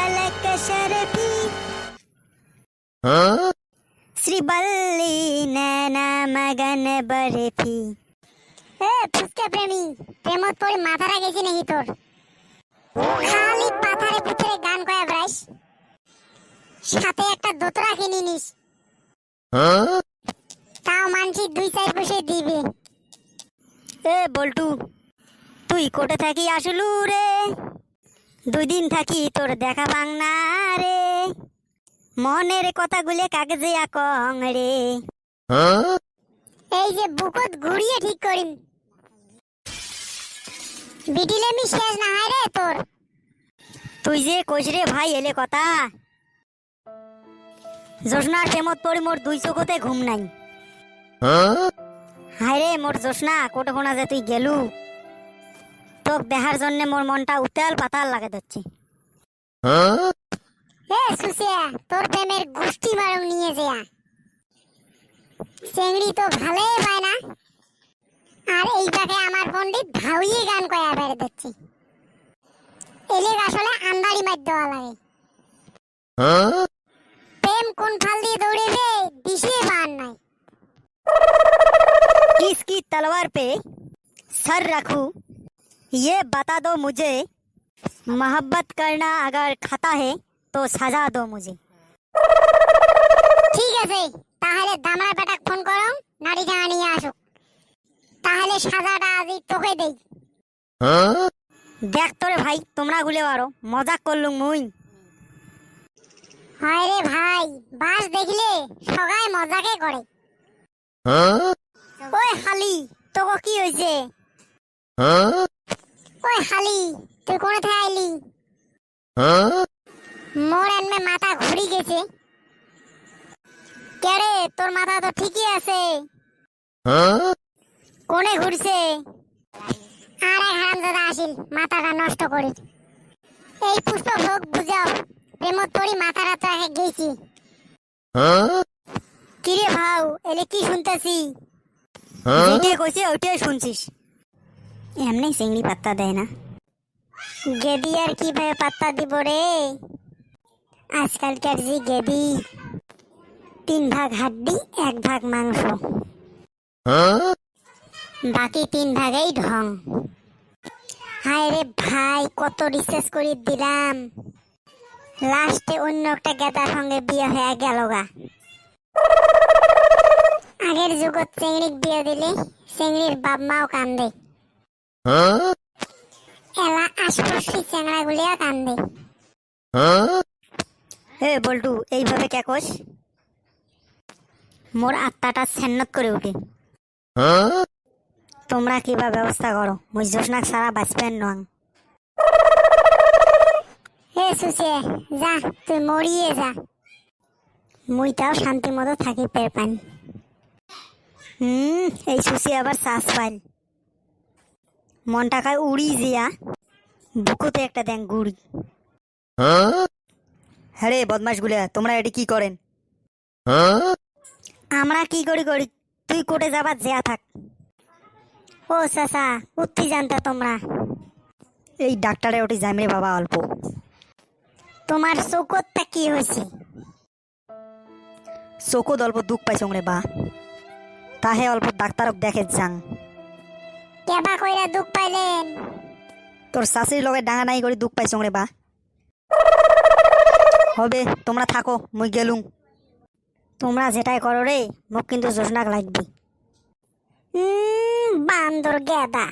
पलक शर्फी श्रीबल्ली नैना मगन बर्फी। ফুচকা প্রেমী প্রেমত পড়ে মাথাটা গেছে নাকি তোর? খালি পাথারে পুথারে গান কয়া ব্রাইস, সাথে একটা দোতরা কিনে নিস, তাও মানছি 2-4 পয়সা দিবে। বল্টু, তুই কোটে থাকি আসলু রে, 2 দিন থাকি তোর দেখা পাং না রে, মনের কথাগুলো কাগজে আকং রে। এই যে বুকত ঘুরিয়ে ঠিক করিম, বিটিলে আমি শেষ না হয় রে তোর। তুই যে কইস রে ভাই এলে কথা, জোসনার প্রেমত পড়ি মোর 2 চোখতে ঘুম নাই। হায় রে মোর জোসনা, কোটে কোনা যে তুই গেলু, তোক দেখার জন্য মোর মনটা উতাল পাতাল লাগে যাচ্ছে। সুসিয়া, তোর প্রেমের গোষ্ঠী বারং নিয়ে যা, চেংড়ি তো ভালোই পায় না, আর এই পাকে আমার পণ্ডিত ভাউয়ে গান কয়া বেড়ে দিচ্ছে। এলে আসলে আন্দারি মার দেওয়া লাগে। প্রেম কোন ফাল দিয়ে দৌড়েছে দিশে পান নাই। किसकी तलवार पे सर रखूं ये बता दो मुझे, मोहब्बत करना अगर खाता है तो सजा दो मुझे। ঠিক আছে, তাহলে দামার বেটাক ফোন করো, নাড়ি ডাঙা নিয়ে আসুক, তাহলে সাজাটা আজই তোকে দেই। দেখ তোরে ভাই, তোমরা গুলে পারো, মজাক করলুম মুই। হয় রে ভাই, বাস দেখলে সবাই মজাকে করে। ওই হালি, তোকে কি হয়েছে? ওই হালি, তুই কোনে থেকে আইলি? মোর এমনি মাথা ঘুরি গেছে। কেরে, তোর মাথা তো ঠিকই আছে, কোনে ঘুরছে? আরে হারামজাদা আসিল মাথাটা নষ্ট করে। এই পুষ্প ভোগ বুঝাও, প্রেমত পড়ি মাথাটা তো একে গেছি। কিরে ভাও, এলে কি শুনতেছি? যেটা কইছে ওইটাই শুনছিস। এমনি চিংড়ি পাত্তা দেয় না, গেদি আর কিভাবে পাত্তা দিব রে? আজকালকার যে গেদি, 3 ভাগ হাড্ডি 1 ভাগ মাংস, বাকি 3 ভাগেই ঢং। হায় রে ভাই, কত রিসার্চ করে দিলাম, লাস্টে অন্য একটা গেদার সঙ্গে বিয়ে হয়ে গেল গা। আগের যুগত চেংড়িক বিয়ে দিলে চেংড়ির বাপ মাও কান্দে, এলা আশপাশি চেংড়া গুলিয়া কান্দে। বল্টু, এইভাবে কে কোস? মোর আত্মাটা সেন্নত করে উঠে। তোমরা কিবা ব্যবস্থা করো, মুই জোসনাক সারা বাঁচবেন নং। সুসে যা, তুই মরিয়ে যা, মুইটাও শান্তি মতো থাকি পের পান। এই সুসি আবার শ্বাস পাইল, মনটা খায় উড়ি জিয়া, বুকুতে একটা দেন গুড়ি। হ্যাঁ রে বদমাস গুলিয়া, তোমরা এটি কি করেন? আমরা কি করি করি, তুই কোটে যাবার যেয়া থাক। ও চাচা, উঠতি জানতা তোমরা? এই ডাক্তারে ওটি যাইমরে বাবা অল্প। তোমার চৌকতটা কি হয়েছে? চৌকত অল্প দুঃখ পাইছ রে বা, তাহে অল্প ডাক্তারক দেখে যাং। কেবা কইরা দুঃখ পাইলেন? তোর শাশুড়ির লগে ডাঙা নাই করে দুঃখ পাইছ রে বা। হবে, তোমরা থাকো, মুই গেলুম। তোমরা যেটাই করো রে, মোক কিন্তু জোসনাক লাগবে। বান্দর গেদা।